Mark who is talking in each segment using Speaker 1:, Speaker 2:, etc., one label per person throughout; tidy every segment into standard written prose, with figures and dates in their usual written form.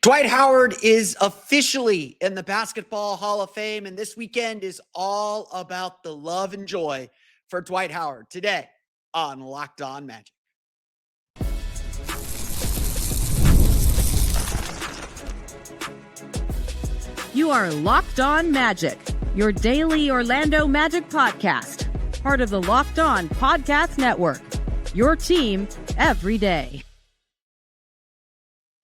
Speaker 1: Dwight Howard is officially in the Basketball Hall of Fame, and this weekend is all about the love and joy for Dwight Howard today on Locked On Magic.
Speaker 2: You are Locked On Magic, your daily Orlando Magic podcast, part of the Locked On Podcast Network, your team every day.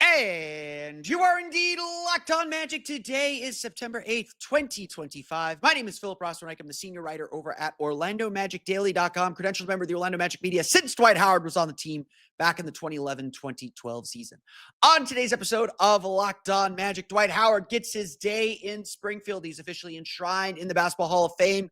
Speaker 1: And you are indeed Locked On Magic. Today is September 8th, 2025. My name is Philip Rossman. I'm the senior writer over at OrlandoMagicDaily.com, credentialed member of the Orlando Magic media since Dwight Howard was on the team back in the 2011-2012 season. On today's episode of Locked On Magic, Dwight Howard gets his day in Springfield. He's officially enshrined in the Basketball Hall of Fame.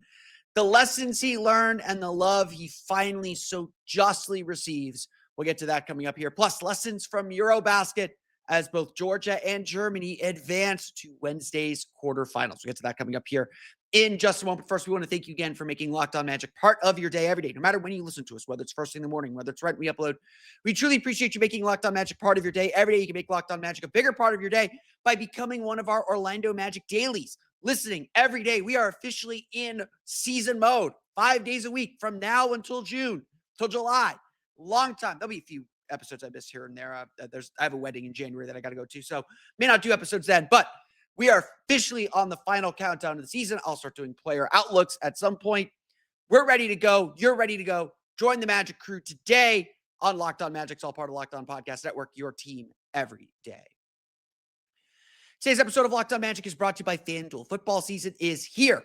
Speaker 1: The lessons he learned and the love he finally so justly receives. We'll get to that coming up here. Plus, lessons from EuroBasket as both Georgia and Germany advance to Wednesday's quarterfinals. We'll get to that coming up here in just a moment. First, we want to thank you again for making Locked On Magic part of your day every day, no matter when you listen to us, whether it's first thing in the morning, whether it's right when we upload. We truly appreciate you making Locked On Magic part of your day every day. You can make Locked On Magic a bigger part of your day by becoming one of our Orlando Magic dailies. Listening every day. We are officially in season mode, 5 days a week from now until June, till July. Long time. There'll be a few episodes I missed here and there. I have a wedding in January that I got to go to, so may not do episodes then, but we are officially on the final countdown of the season. I'll start doing player outlooks at some point. We're ready to go. You're ready to go. Join the Magic crew today on Locked On Magic. It's all part of Locked On Podcast Network, your team every day. Today's episode of Locked On Magic is brought to you by FanDuel. Football season is here.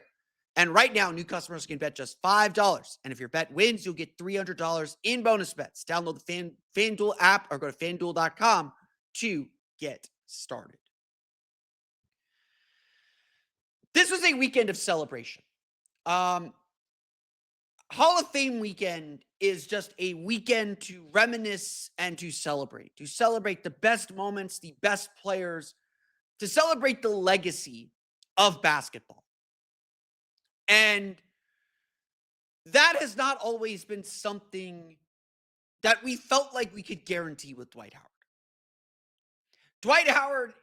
Speaker 1: And right now, new customers can bet just $5. And if your bet wins, you'll get $300 in bonus bets. Download the FanDuel app or go to FanDuel.com to get started. This was a weekend of celebration. Hall of Fame weekend is just a weekend to reminisce and to celebrate the best moments, the best players, to celebrate the legacy of basketball. And that has not always been something that we felt like we could guarantee with Dwight Howard. Dwight Howard,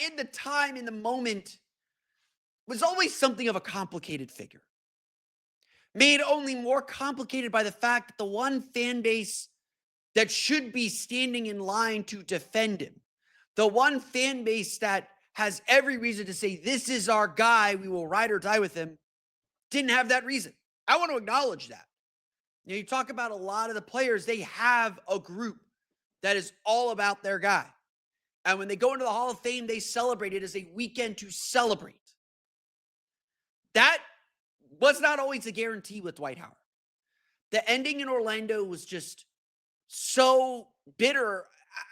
Speaker 1: in the time, in the moment, was always something of a complicated figure. Made only more complicated by the fact that the one fan base that should be standing in line to defend him, the one fan base that has every reason to say, this is our guy, we will ride or die with him, didn't have that reason. I want to acknowledge that. You talk about a lot of the players, they have a group that is all about their guy. And when they go into the Hall of Fame, they celebrate it as a weekend to celebrate. That was not always a guarantee with Dwight Howard. The ending in Orlando was just so bitter.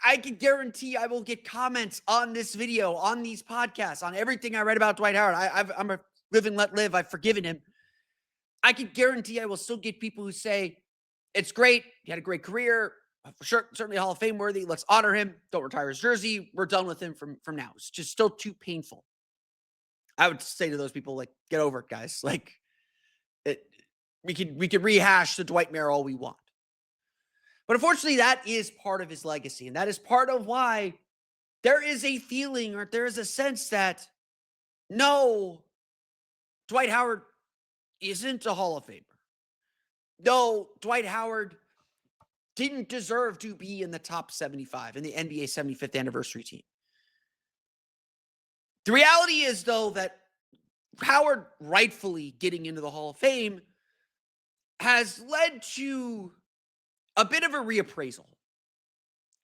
Speaker 1: I can guarantee I will get comments on this video, on these podcasts, on everything I read about Dwight Howard. I'm a live and let live. I've forgiven him. I can guarantee I will still get people who say, it's great. He had a great career. For sure, certainly Hall of Fame worthy. Let's honor him. Don't retire his jersey. We're done with him from now. It's just still too painful. I would say to those people, like, get over it, guys. Like, we can rehash the Dwight Merrill all we want. But unfortunately, that is part of his legacy. And that is part of why there is a feeling or there is a sense that, no, Dwight Howard isn't a Hall of Famer. No, Dwight Howard didn't deserve to be in the top 75 in the NBA 75th anniversary team. The reality is, though, that Howard rightfully getting into the Hall of Fame has led to a bit of a reappraisal.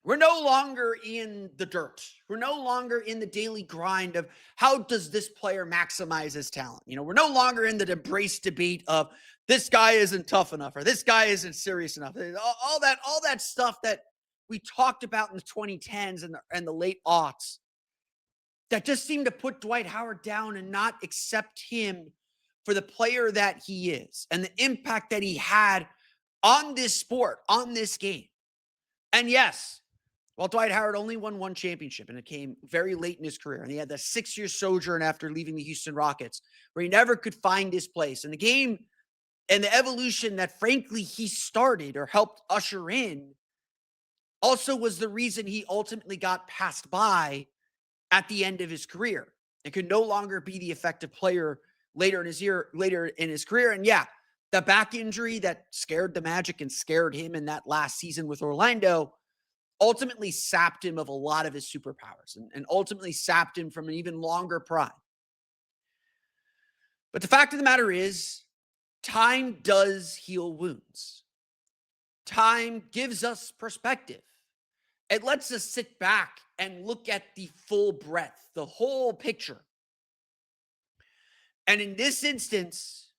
Speaker 1: We're no longer in the dirt. We're no longer in the daily grind of how does this player maximize his talent? We're no longer in the embrace debate of this guy isn't tough enough or this guy isn't serious enough. All that stuff that we talked about in the 2010s and the late aughts that just seemed to put Dwight Howard down and not accept him for the player that he is and the impact that he had on this sport, on this game. And yes, while Dwight Howard only won one championship, and it came very late in his career, and he had that 6-year sojourn after leaving the Houston Rockets, where he never could find his place. And the game and the evolution that, frankly, he started or helped usher in also was the reason he ultimately got passed by at the end of his career and could no longer be the effective player later in his career. And yeah, the back injury that scared the Magic and scared him in that last season with Orlando ultimately sapped him of a lot of his superpowers and ultimately sapped him from an even longer prime. But the fact of the matter is, time does heal wounds. Time gives us perspective. It lets us sit back and look at the full breadth, the whole picture. And in this instance,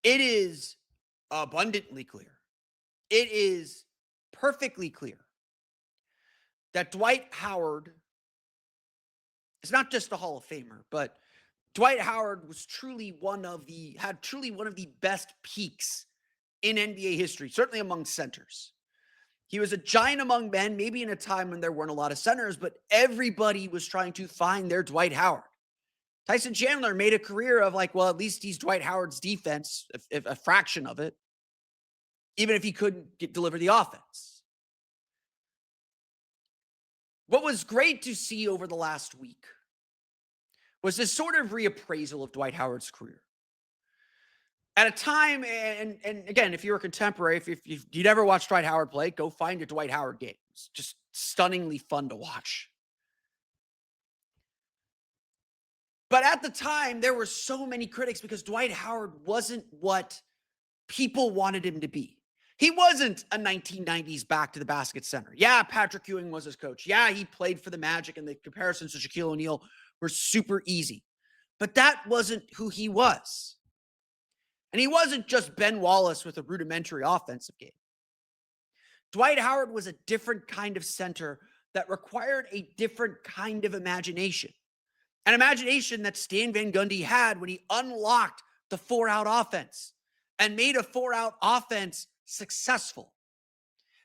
Speaker 1: it is abundantly clear. It is perfectly clear that Dwight Howard is not just a Hall of Famer, but Dwight Howard was had truly one of the best peaks in NBA history, certainly among centers. He was a giant among men, maybe in a time when there weren't a lot of centers, but everybody was trying to find their Dwight Howard. Tyson Chandler made a career of like, well, at least he's Dwight Howard's defense, if a fraction of it, even if he couldn't deliver the offense. What was great to see over the last week was this sort of reappraisal of Dwight Howard's career. At a time, and again, if you're a contemporary, if you never watched Dwight Howard play, go find a Dwight Howard game. It's just stunningly fun to watch. But at the time, there were so many critics because Dwight Howard wasn't what people wanted him to be. He wasn't a 1990s back to the basket center. Yeah, Patrick Ewing was his coach. Yeah, he played for the Magic, and the comparisons to Shaquille O'Neal were super easy. But that wasn't who he was. And he wasn't just Ben Wallace with a rudimentary offensive game. Dwight Howard was a different kind of center that required a different kind of imagination. An imagination that Stan Van Gundy had when he unlocked the 4-out offense and made a 4-out offense successful.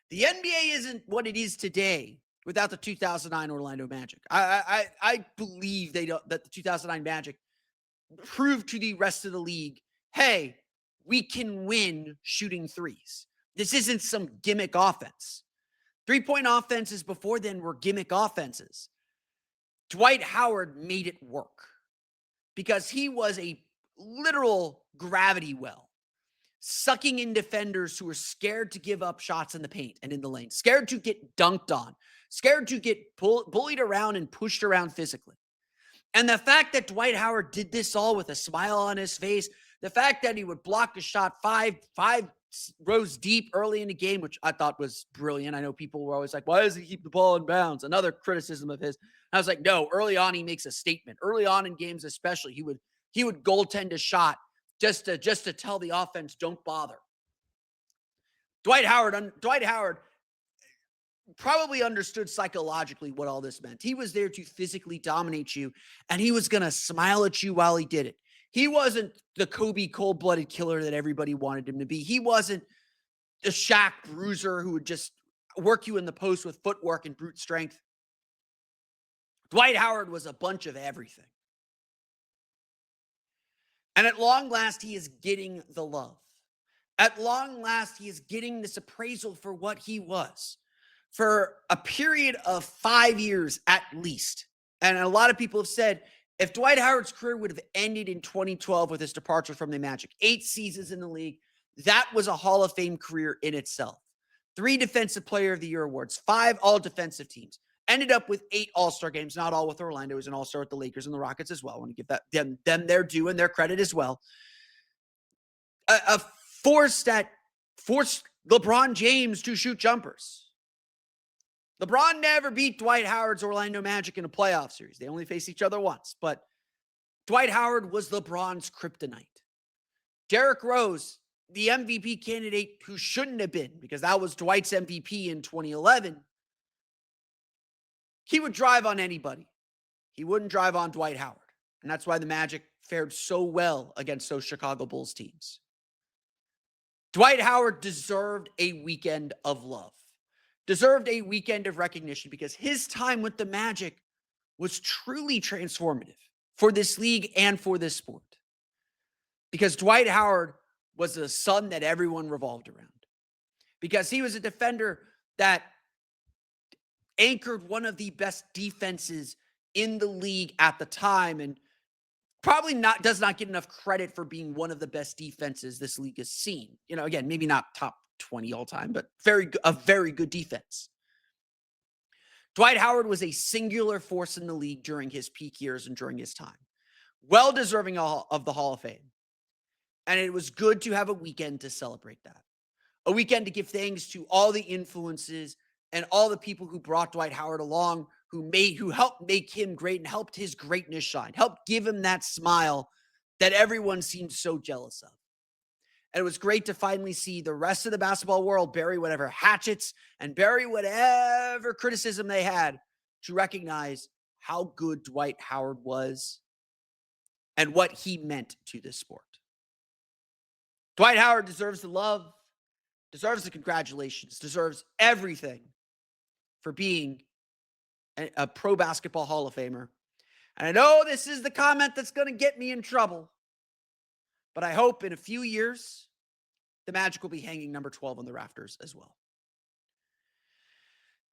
Speaker 1: The NBA isn't what it is today without the 2009 Orlando Magic. I believe that the 2009 Magic proved to the rest of the league, hey, we can win shooting threes. This isn't some gimmick offense. 3-point offenses before then were gimmick offenses. Dwight Howard made it work because he was a literal gravity well, sucking in defenders who were scared to give up shots in the paint and in the lane, scared to get dunked on, scared to get bullied around and pushed around physically. And the fact that Dwight Howard did this all with a smile on his face, the fact that he would block a shot five rows deep early in the game, which I thought was brilliant. I know people were always like, why does he keep the ball in bounds? Another criticism of his. I was like, no, early on, he makes a statement. Early on in games, especially, he would goaltend a shot just to tell the offense, don't bother. Dwight Howard probably understood psychologically what all this meant. He was there to physically dominate you, and he was going to smile at you while he did it. He wasn't the Kobe cold-blooded killer that everybody wanted him to be. He wasn't a Shaq bruiser who would just work you in the post with footwork and brute strength. Dwight Howard was a bunch of everything. And at long last, he is getting the love. At long last, he is getting this appraisal for what he was. For a period of 5 years at least. And a lot of people have said, if Dwight Howard's career would have ended in 2012 with his departure from the Magic, 8 seasons in the league, that was a Hall of Fame career in itself. 3 Defensive Player of the Year awards, 5 all-defensive teams. Ended up with 8 All-Star games, not all with Orlando. He was an All-Star with the Lakers and the Rockets as well. I want to give them their due and their credit as well. A force that forced LeBron James to shoot jumpers. LeBron never beat Dwight Howard's Orlando Magic in a playoff series. They only faced each other once. But Dwight Howard was LeBron's kryptonite. Derrick Rose, the MVP candidate who shouldn't have been, because that was Dwight's MVP in 2011, he would drive on anybody. He wouldn't drive on Dwight Howard. And that's why the Magic fared so well against those Chicago Bulls teams. Dwight Howard deserved a weekend of love. Deserved a weekend of recognition because his time with the Magic was truly transformative for this league and for this sport. Because Dwight Howard was the son that everyone revolved around. Because he was a defender that anchored one of the best defenses in the league at the time, and probably does not get enough credit for being one of the best defenses this league has seen. Again, maybe not top 20 all time, but a very good defense. Dwight Howard was a singular force in the league during his peak years and during his time. Well deserving of the Hall of Fame. And it was good to have a weekend to celebrate that. A weekend to give thanks to all the influences and all the people who brought Dwight Howard along, who helped make him great and helped his greatness shine, helped give him that smile that everyone seemed so jealous of. And it was great to finally see the rest of the basketball world bury whatever hatchets and bury whatever criticism they had to recognize how good Dwight Howard was and what he meant to this sport. Dwight Howard deserves the love, deserves the congratulations, deserves everything for being a pro basketball Hall of Famer. And I know this is the comment that's going to get me in trouble, but I hope in a few years, the Magic will be hanging number 12 on the rafters as well.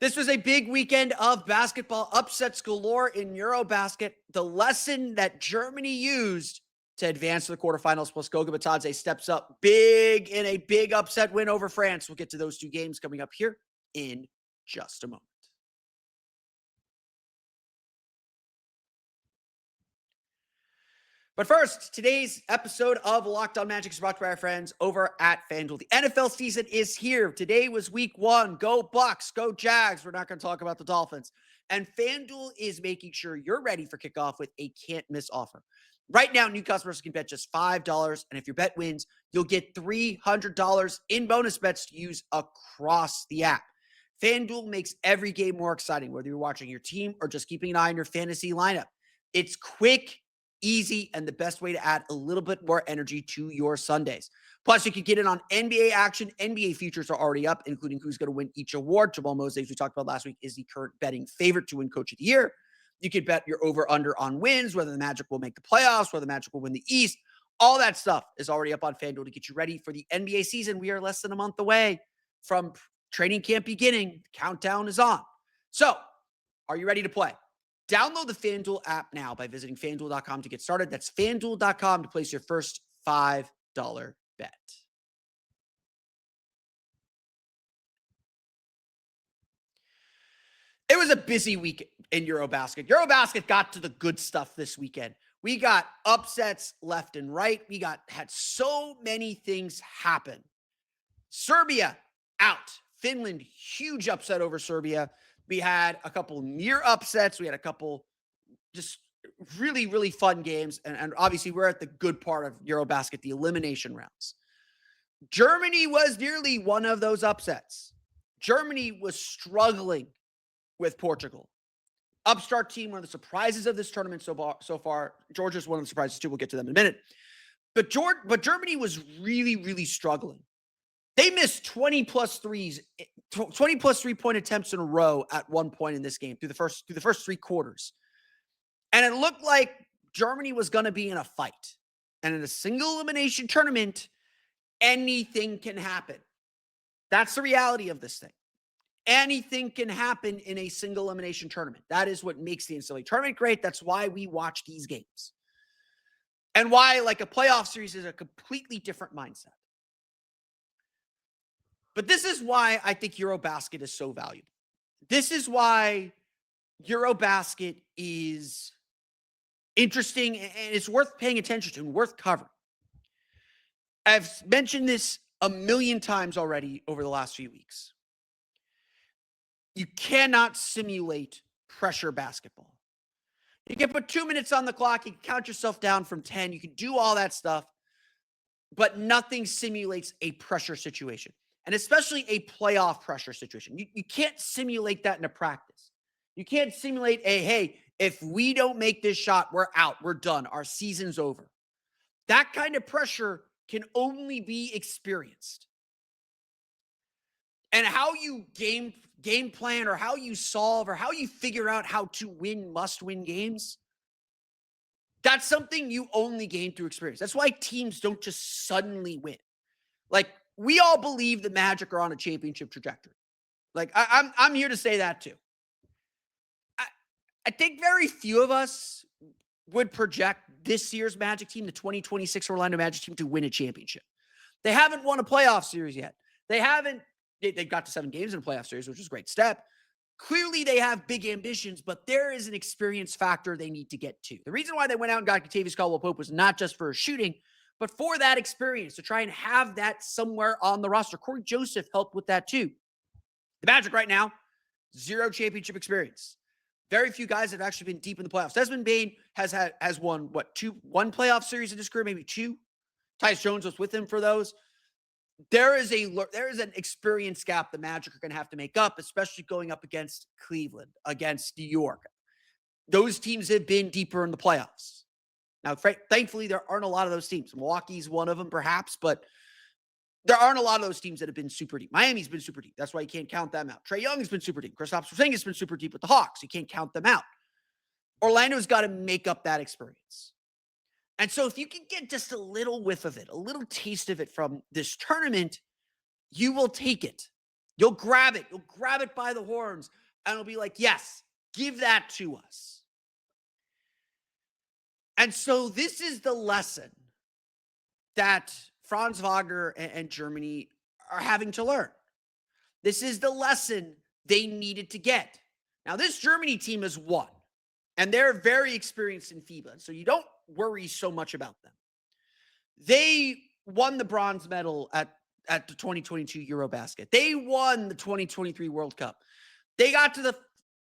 Speaker 1: This was a big weekend of basketball upsets galore in EuroBasket. The lesson that Germany used to advance to the quarterfinals, plus Goga Bitadze steps up big in a big upset win over France. We'll get to those two games coming up here in just a moment. But first, today's episode of Locked On Magic is brought to you by our friends over at FanDuel. The NFL season is here. Today was week 1. Go Bucks, go Jags. We're not going to talk about the Dolphins. And FanDuel is making sure you're ready for kickoff with a can't-miss offer. Right now, new customers can bet just $5, and if your bet wins, you'll get $300 in bonus bets to use across the app. FanDuel makes every game more exciting, whether you're watching your team or just keeping an eye on your fantasy lineup. It's quick, easy, and the best way to add a little bit more energy to your Sundays. Plus, you can get in on NBA action. NBA futures are already up, including who's going to win each award. Jamal Mosey, as we talked about last week, is the current betting favorite to win Coach of the Year. You could bet your over-under on wins, whether the Magic will make the playoffs, whether the Magic will win the East. All that stuff is already up on FanDuel to get you ready for the NBA season. We are less than a month away from training camp beginning. The countdown is on. So, are you ready to play? Download the FanDuel app now by visiting FanDuel.com to get started. That's FanDuel.com to place your first $5 bet. It was a busy week in EuroBasket. EuroBasket got to the good stuff this weekend. We got upsets left and right. Had so many things happen. Serbia out. Finland, huge upset over Serbia. We had a couple near upsets. We had a couple just really, really fun games. And obviously, we're at the good part of EuroBasket, the elimination rounds. Germany was nearly one of those upsets. Germany was struggling with Portugal. Upstart team, one of the surprises of this tournament so far. Georgia's one of the surprises too. We'll get to them in a minute. But Germany was really, really struggling. They missed 20 plus 3-point attempts in a row at one point in this game through the first 3 quarters. And it looked like Germany was going to be in a fight. And in a single elimination tournament, anything can happen. That's the reality of this thing. Anything can happen in a single elimination tournament. That is what makes the NCAA tournament great. That's why we watch these games. And why, like, a playoff series is a completely different mindset. But this is why I think EuroBasket is so valuable. This is why EuroBasket is interesting and it's worth paying attention to and worth covering. I've mentioned this a million times already over the last few weeks. You cannot simulate pressure basketball. You can put 2 minutes on the clock. You can count yourself down from 10. You can do all that stuff. But nothing simulates a pressure situation. And especially a playoff pressure situation. You can't simulate that in a practice. You can't simulate hey, if we don't make this shot, we're out. We're done. Our season's over. That kind of pressure can only be experienced. And how you game plan or how you solve or how you figure out how to win must-win games, that's something you only gain through experience. That's why teams don't just suddenly win. Like, we all believe the Magic are on a championship trajectory. Like, I'm here to say that too. I think very few of us would project this year's Magic team, the 2026 Orlando Magic team, to win a championship. They haven't won a playoff series yet. They got to 7 games in a playoff series, which is a great step. Clearly, they have big ambitions, but there is an experience factor they need to get to. The reason why they went out and got Kentavious Caldwell-Pope was not just for shooting, but for that experience, to try and have that somewhere on the roster. Corey Joseph helped with that too. The Magic right now, 0 championship experience. Very few guys have actually been deep in the playoffs. Desmond Bane has won, one playoff series in his career, maybe 2. Tyus Jones was with him for those. There is an experience gap the Magic are going to have to make up, especially going up against Cleveland, against New York. Those teams have been deeper in the playoffs. Now, thankfully, there aren't a lot of those teams. Milwaukee's one of them, perhaps, but there aren't a lot of those teams that have been super deep. Miami's been super deep. That's why you can't count them out. Trae Young's been super deep. Kristaps Porzingis has been super deep with the Hawks. You can't count them out. Orlando's got to make up that experience. And so if you can get just a little whiff of it, a little taste of it from this tournament, you will take it. You'll grab it. You'll grab it by the horns, and it'll be like, yes, give that to us. And so this is the lesson that Franz Wagner and Germany are having to learn. This is the lesson they needed to get. Now, this Germany team has won, and they're very experienced in FIBA, so you don't worry so much about them. They won the bronze medal at the 2022 EuroBasket. They won the 2023 World Cup. They got to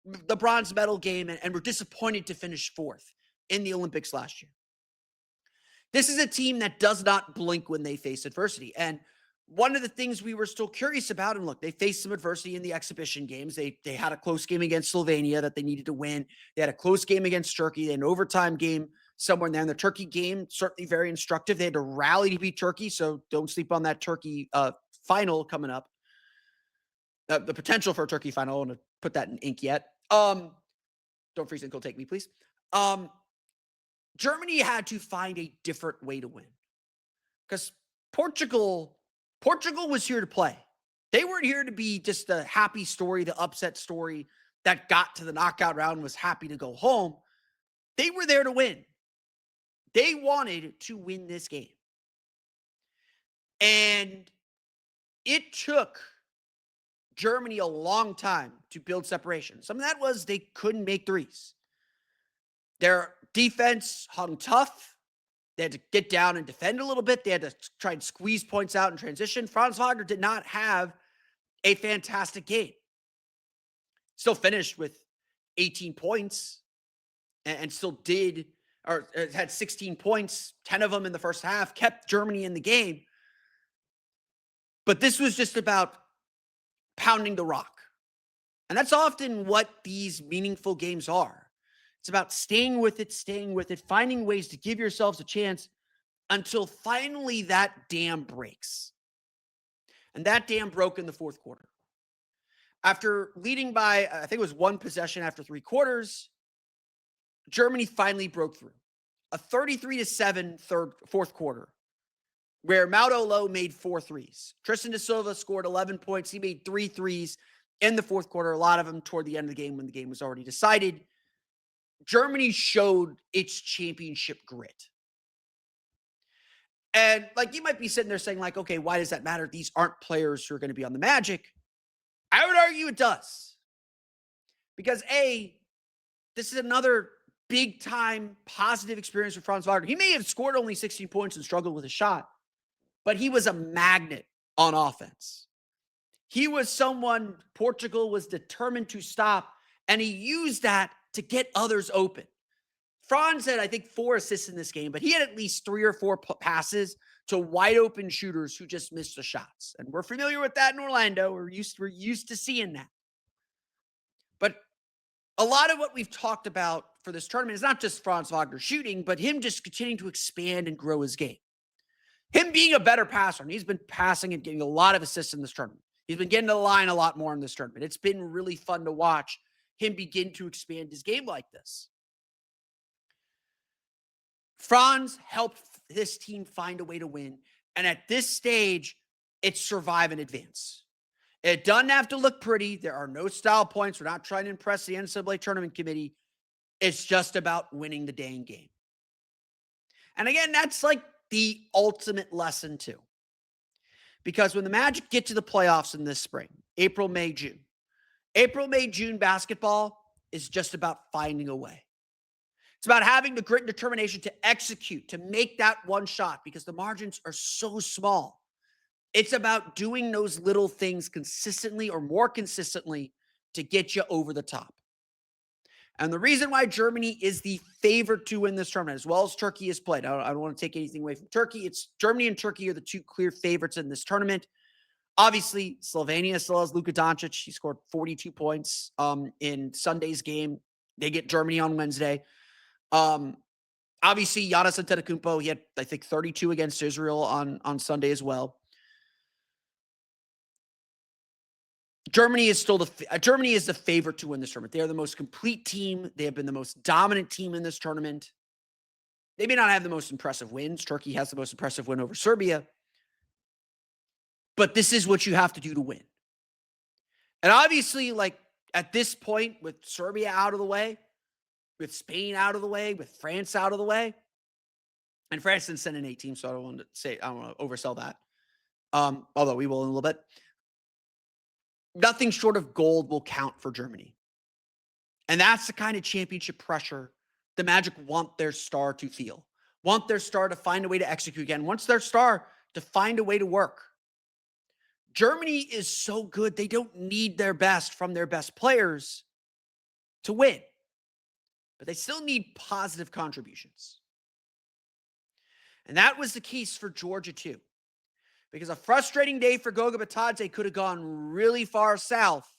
Speaker 1: the bronze medal game and were disappointed to finish 4th in the Olympics last year. This is a team that does not blink when they face adversity. And one of the things we were still curious about, and look, they faced some adversity in the exhibition games. They had a close game against Slovenia that they needed to win. They had a close game against Turkey. They had an overtime game somewhere in there. And the Turkey game, certainly very instructive. They had to rally to beat Turkey, so don't sleep on that Turkey final coming up. The potential for a Turkey final. I don't want to put that in ink yet. Don't freeze and go take me, please. Germany had to find a different way to win because Portugal was here to play. They weren't here to be just the happy story, the upset story that got to the knockout round and was happy to go home. They were there to win. They wanted to win this game. And it took Germany a long time to build separation. Some of that was they couldn't make threes. Their defense hung tough. They had to get down and defend a little bit. They had to try and squeeze points out in transition. Franz Wagner did not have a fantastic game. Still finished with 18 points and still had 16 points, 10 of them in the first half, kept Germany in the game. But this was just about pounding the rock. And that's often what these meaningful games are. It's about staying with it, finding ways to give yourselves a chance until finally that dam breaks. And that dam broke in the 4th quarter. After leading by, I think it was 1 possession after 3 quarters, Germany finally broke through. A 33-7 4th quarter, where Mauro Lo made 4 threes. Tristan da Silva scored 11 points. He made 3 threes in the 4th quarter, a lot of them toward the end of the game when the game was already decided. Germany showed its championship grit. And like you might be sitting there saying like, okay, why does that matter? These aren't players who are going to be on the Magic. I would argue it does. Because this is another big time positive experience for Franz Wagner. He may have scored only 16 points and struggled with a shot, but he was a magnet on offense. He was someone Portugal was determined to stop, and he used that to get others open. Franz had, I think, 4 assists in this game, but he had at least 3 or 4 passes to wide open shooters who just missed the shots. And we're familiar with that in Orlando. We're used to seeing that. But a lot of what we've talked about for this tournament is not just Franz Wagner shooting, but him just continuing to expand and grow his game. Him being a better passer, and he's been passing and getting a lot of assists in this tournament. He's been getting to the line a lot more in this tournament. It's been really fun to watch him begin to expand his game like this. Franz helped this team find a way to win. And at this stage, it's survive and advance. It doesn't have to look pretty. There are no style points. We're not trying to impress the NCAA tournament committee. It's just about winning the dang game. And again, that's like the ultimate lesson too. Because when the Magic get to the playoffs in this spring, April, May, June basketball is just about finding a way. It's about having the grit and determination to execute, to make that one shot because the margins are so small. It's about doing those little things consistently or more consistently to get you over the top. And the reason why Germany is the favorite to win this tournament, as well as Turkey has played, I don't want to take anything away from Turkey. It's Germany and Turkey are the two clear favorites in this tournament. Obviously, Slovenia still has Luka Doncic. He scored 42 points in Sunday's game. They get Germany on Wednesday. Obviously, Giannis Antetokounmpo, he had, I think, 32 against Israel on Sunday as well. Germany is still Germany is the favorite to win this tournament. They are the most complete team. They have been the most dominant team in this tournament. They may not have the most impressive wins. Turkey has the most impressive win over Serbia. But this is what you have to do to win. And obviously, like at this point, with Serbia out of the way, with Spain out of the way, with France out of the way, and France didn't send an 8 team, so I don't want to oversell that. Although we will in a little bit. Nothing short of gold will count for Germany. And that's the kind of championship pressure the Magic want their star to feel. Want their star to find a way to execute again. Wants their star to find a way to work. Germany is so good, they don't need their best from their best players to win. But they still need positive contributions. And that was the case for Georgia too. Because a frustrating day for Goga Bitadze could have gone really far south,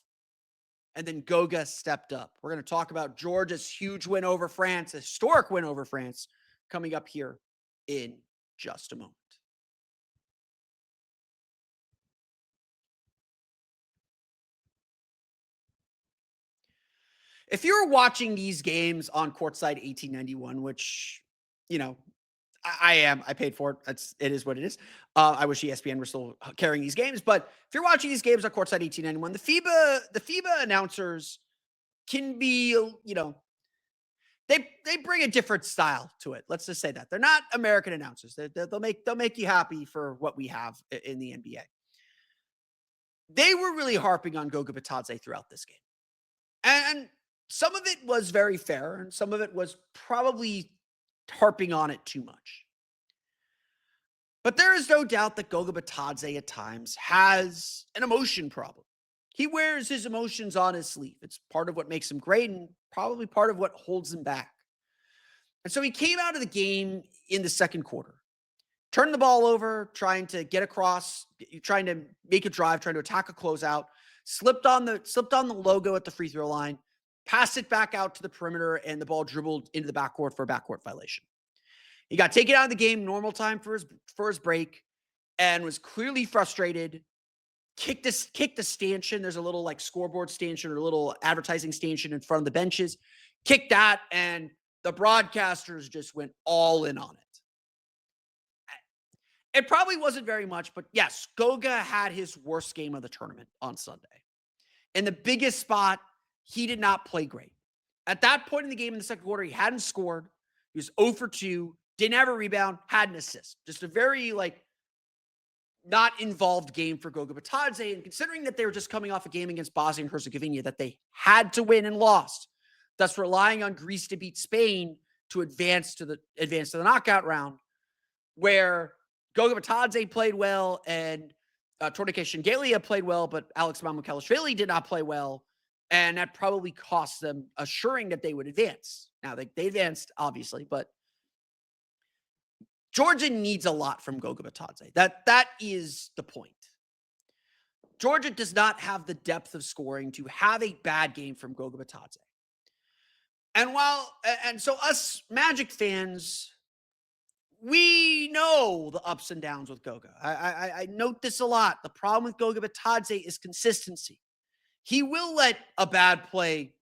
Speaker 1: and then Goga stepped up. We're going to talk about Georgia's huge win over France, a historic win over France, coming up here in just a moment. If you're watching these games on Courtside 1891, which, I am. I paid for it. It is what it is. I wish ESPN were still carrying these games, but if you're watching these games on Courtside 1891, the FIBA announcers can be, they bring a different style to it. Let's just say that they're not American announcers. They'll make you happy for what we have in the NBA. They were really harping on Goga Bitadze throughout this game, and some of it was very fair, and some of it was probably harping on it too much. But there is no doubt that Goga Bitadze at times has an emotion problem. He wears his emotions on his sleeve. It's part of what makes him great and probably part of what holds him back. And so he came out of the game in the second quarter, turned the ball over, trying to get across, trying to make a drive, trying to attack a closeout, slipped on the logo at the free throw line, passed it back out to the perimeter, and the ball dribbled into the backcourt for a backcourt violation. He got taken out of the game, normal time for his break, and was clearly frustrated. Kicked the stanchion. There's a little like scoreboard stanchion or a little advertising stanchion in front of the benches. Kicked that, and the broadcasters just went all in on it. It probably wasn't very much, but yes, Goga had his worst game of the tournament on Sunday. In the biggest spot, he did not play great. At that point in the game in the second quarter, he hadn't scored. He was 0 for 2, didn't have a rebound, had an assist. Just a very, not involved game for Goga Bitadze. And considering that they were just coming off a game against Bosnia and Herzegovina that they had to win and lost, thus relying on Greece to beat Spain to advance to the knockout round, where Goga Bitadze played well and Tornike Shengelia played well, but Alex Mamukelashvili did not play well. And that probably cost them assuring that they would advance. Now, they advanced, obviously, but Georgia needs a lot from Goga Bitadze. That is the point. Georgia does not have the depth of scoring to have a bad game from Goga Bitadze. And so us Magic fans, we know the ups and downs with Goga. I note this a lot. The problem with Goga Bitadze is consistency. He will let a bad play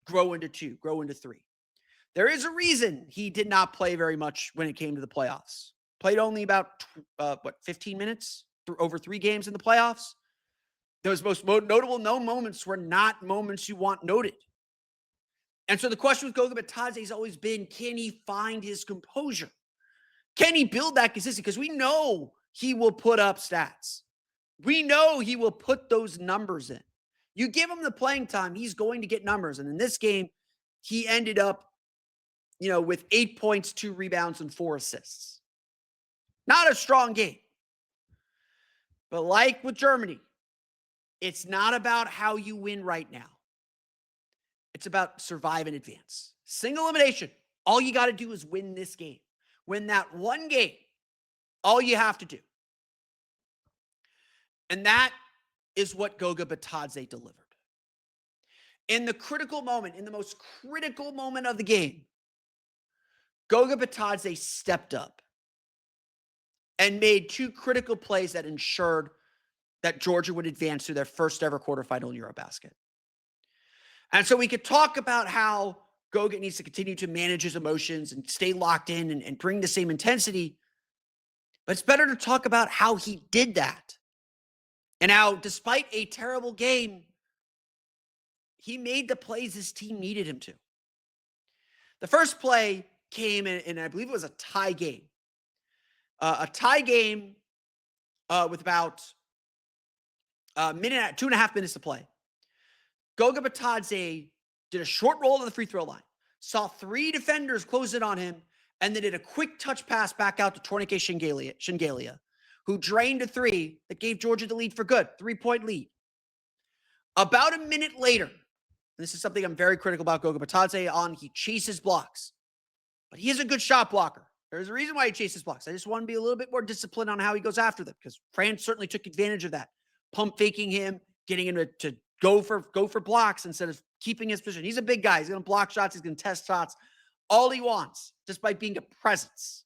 Speaker 1: grow into 2, grow into 3. There is a reason he did not play very much when it came to the playoffs. Played only about, 15 minutes over 3 games in the playoffs. Those most notable moments were not moments you want noted. And so the question with Goga Bitadze has always been, can he find his composure? Can he build that consistency? Because we know he will put up stats. We know he will put those numbers in. You give him the playing time, he's going to get numbers. And in this game, he ended up, with 8 points, 2 rebounds, and 4 assists. Not a strong game. But like with Germany, it's not about how you win right now. It's about survive and advance. Single elimination. All you got to do is win this game. Win that one game. All you have to do. And that is what Goga Bitadze delivered. In the critical moment, in the most critical moment of the game, Goga Bitadze stepped up and made 2 critical plays that ensured that Georgia would advance to their first ever quarterfinal in EuroBasket. And so we could talk about how Goga needs to continue to manage his emotions and stay locked in and bring the same intensity. But it's better to talk about how he did that. And how, despite a terrible game, he made the plays his team needed him to. The first play came in I believe it was a tie game. A tie game with about a minute, 2.5 minutes to play. Goga Bitadze did a short roll to the free throw line, saw 3 defenders close in on him, and then did a quick touch pass back out to Tourniquet Shingalia, who drained a 3 that gave Georgia the lead for good, 3-point lead. About a minute later, and this is something I'm very critical about Goga Bitadze on, he chases blocks. But he is a good shot blocker. There's a reason why he chases blocks. I just want to be a little bit more disciplined on how he goes after them, because Franz certainly took advantage of that. Pump faking him, getting him to go for blocks instead of keeping his position. He's a big guy. He's going to block shots. He's going to test shots. All he wants, just by being a presence.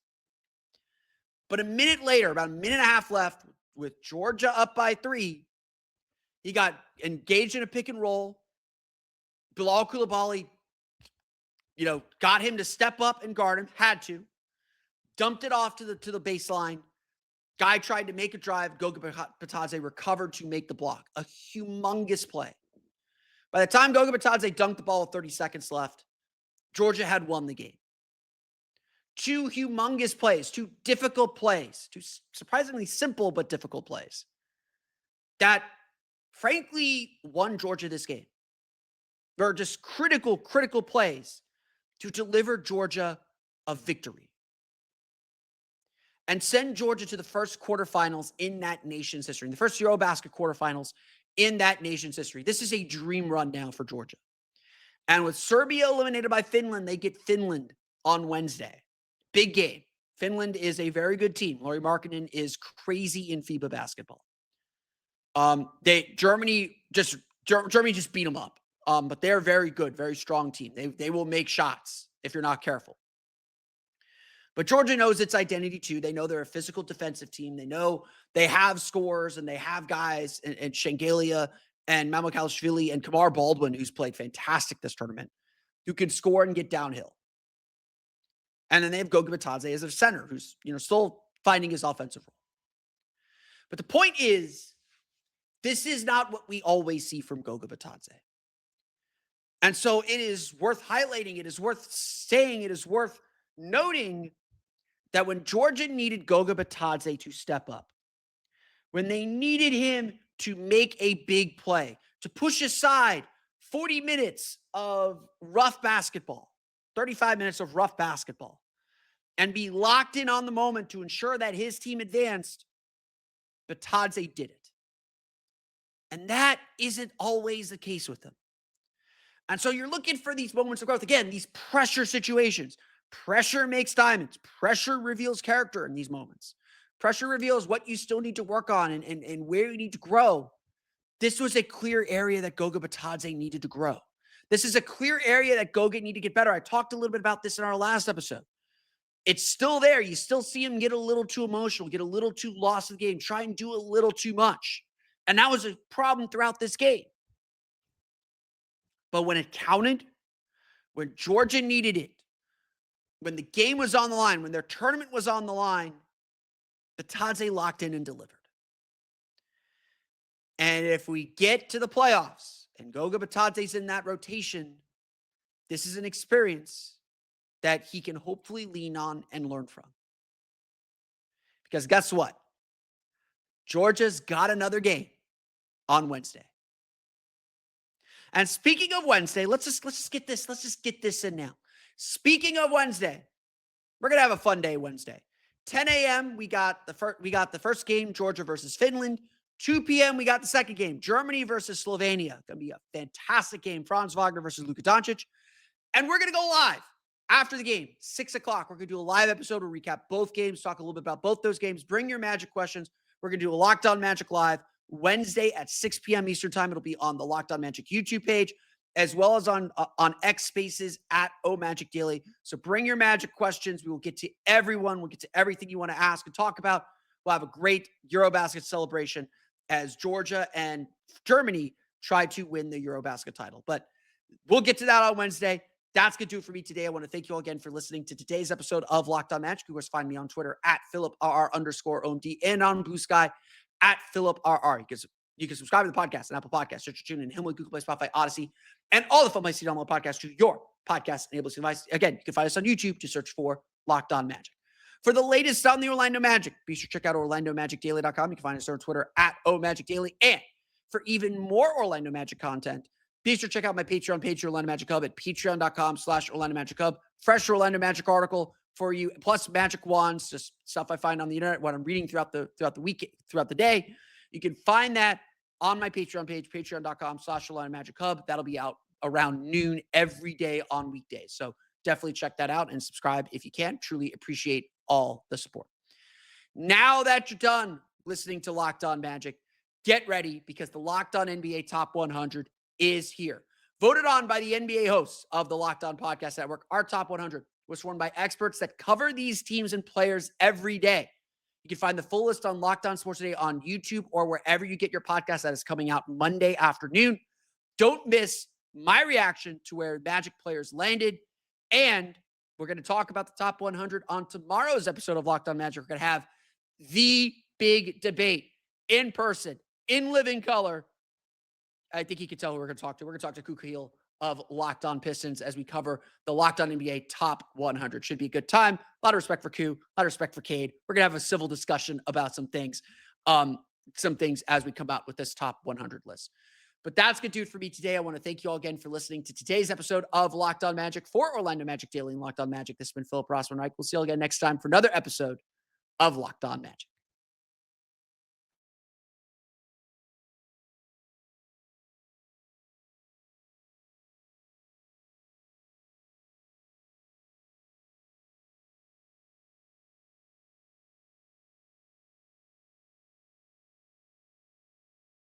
Speaker 1: But a minute later, about a minute and a half left, with Georgia up by 3, he got engaged in a pick and roll. Bilal Coulibaly, got him to step up and guard him. Had to. Dumped it off to the baseline. Guy tried to make a drive. Goga Bitadze recovered to make the block. A humongous play. By the time Goga Bitadze dunked the ball with 30 seconds left, Georgia had won the game. 2 humongous plays, 2 difficult plays, 2 surprisingly simple but difficult plays that, frankly, won Georgia this game. They're just critical plays to deliver Georgia a victory and send Georgia to the first quarterfinals in that nation's history, the first EuroBasket quarterfinals in that nation's history. This is a dream run now for Georgia. And with Serbia eliminated by Finland, they get Finland on Wednesday. Big game. Finland is a very good team. Lauri Markkanen is crazy in FIBA basketball. Germany just beat them up. But they're very good, very strong team. They will make shots if you're not careful. But Georgia knows its identity too. They know they're a physical defensive team. They know they have scores and they have guys and Shengelia and Mamukelashvili and Kamar Baldwin, who's played fantastic this tournament, who can score and get downhill. And then they have Goga Bitadze as a center who's, still finding his offensive role. But the point is, this is not what we always see from Goga Bitadze. And so it is worth highlighting. It is worth saying. It is worth noting that when Georgia needed Goga Bitadze to step up, when they needed him to make a big play, to push aside 40 minutes of rough basketball, 35 minutes of rough basketball, and be locked in on the moment to ensure that his team advanced, Bitadze did it. And that isn't always the case with him. And so you're looking for these moments of growth. Again, these pressure situations. Pressure makes diamonds. Pressure reveals character in these moments. Pressure reveals what you still need to work on and where you need to grow. This was a clear area that Goga Bitadze needed to grow. This is a clear area that Goga needed to get better. I talked a little bit about this in our last episode. It's still there. You still see him get a little too emotional, get a little too lost in the game, try and do a little too much. And that was a problem throughout this game. But when it counted, when Georgia needed it, when the game was on the line, when their tournament was on the line, Bitadze locked in and delivered. And if we get to the playoffs and Goga Bitadze's in that rotation, this is an experience that he can hopefully lean on and learn from. Because guess what? Georgia's got another game on Wednesday. And speaking of Wednesday, let's just get this in now. Speaking of Wednesday, we're gonna have a fun day Wednesday. 10 a.m. we got the first game, Georgia versus Finland. 2 p.m. we got the second game, Germany versus Slovenia. Gonna be a fantastic game. Franz Wagner versus Luka Doncic. And we're gonna go live after the game, 6 o'clock. We're gonna do a live episode. We'll recap both games, talk a little bit about both those games. Bring your Magic questions. We're gonna do a Locked On Magic live Wednesday at 6 p.m. Eastern time. It'll be on the Locked On Magic YouTube page, as well as on X Spaces at Magic Daily. So bring your Magic questions. We will get to everyone. We'll get to everything you want to ask and talk about. We'll have a great EuroBasket celebration as Georgia and Germany try to win the EuroBasket title. But we'll get to that on Wednesday. That's going to do it for me today. I want to thank you all again for listening to today's episode of Locked On Magic. You can find me on Twitter at PhilipRR_OMD and on Blue Sky at PhilipRR. You can subscribe to the podcast on Apple Podcasts, Stitcher, TuneIn, Himalaya, Google Play, Spotify, Odyssey, and all the fun places to download podcasts to your podcast-enabled device. Again, you can find us on YouTube. Just search for Locked On Magic. For the latest on the Orlando Magic, be sure to check out OrlandoMagicDaily.com. You can find us on Twitter at OMagicDaily. And for even more Orlando Magic content, be sure to check out my Patreon page, Orlando Magic Hub, at patreon.com/Orlando Magic Hub. Fresh Orlando Magic article for you, plus magic wands, just stuff I find on the internet, what I'm reading throughout the week, throughout the day. You can find that on my Patreon page, patreon.com/Orlando Magic Hub. That'll be out around noon every day on weekdays. So definitely check that out and subscribe if you can. Truly appreciate all the support. Now that you're done listening to Locked On Magic, get ready because the Locked On NBA Top 100 is here. Voted on by the NBA hosts of the Locked On Podcast Network, our Top 100 was formed by experts that cover these teams and players every day. You can find the full list on Locked On Sports Today on YouTube or wherever you get your podcast that is coming out Monday afternoon. Don't miss my reaction to where Magic players landed. And we're going to talk about the top 100 on tomorrow's episode of Locked On Magic. We're going to have the big debate in person, in living color. I think you can tell who we're going to talk to. We're going to talk to Kuka Heel of Locked On Pistons as we cover the Locked On NBA Top 100. Should be a good time. A lot of respect for Q, a lot of respect for Cade. We're going to have a civil discussion about some things as we come out with this Top 100 list. But that's going to do it for me today. I want to thank you all again for listening to today's episode of Locked On Magic for Orlando Magic Daily and Locked On Magic. This has been Philip Rossman-Reich. We'll see you all again next time for another episode of Locked On Magic.